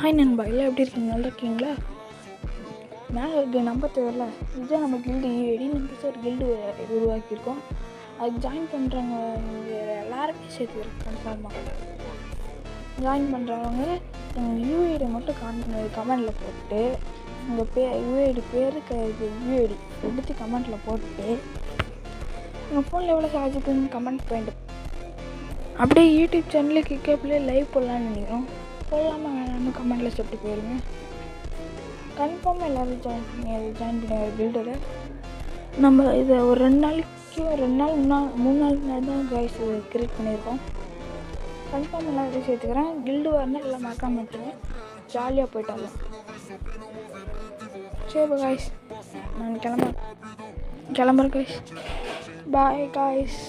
Hi நண்பா, எல்லாம் எப்படி இருக்கீங்க? நல்லா இருக்கீங்களா? மேலே இருக்க நம்ப தேவையில்ல, இதுதான் நம்ம கில்டு ஈவேடி. நம்ம ஒரு கில்டு உருவாக்கியிருக்கோம். அதுக்கு ஜாயின் பண்ணுறவங்க எல்லாருமே சேர்த்துக்கிறோம். கன்ஃபார்மாக ஜாயின் பண்ணுறவங்க யூஐடி மட்டும் கமெண்டில் போட்டு உங்கள் யூஐடி பேர் யூஐடி எடுத்து கமெண்டில் போட்டு உங்கள் ஃபோனில் எவ்வளோ சார்ஜ் இருக்குன்னு கமெண்ட் பண்ணிட்டு அப்படியே யூடியூப் சேனலில் கிக்கப்லேயே லைவ் போடலான்னு நினைக்கிறோம். போடலாமல் வேணாம்னு கமெண்டில் சொல்லிட்டு போயிருங்க. கன்ஃபார்மாக எல்லோரும் ஜாயின் பண்ணி பில்டரை நம்ம இதை ஒரு 2 நாள் 3 நாள் முன்னாடி தான் கைஸ் கிரியேட் பண்ணியிருக்கோம். கன்ஃபார்ம் எல்லோரும் சேர்த்துக்கிறேன். கில்டு வரணும் எல்லாம் மறக்காமல் எடுத்துங்க. ஜாலியாக போயிட்டாலும் சரி கைஸ், நான் கிளம்புறேன் கைஸ். Bye guys.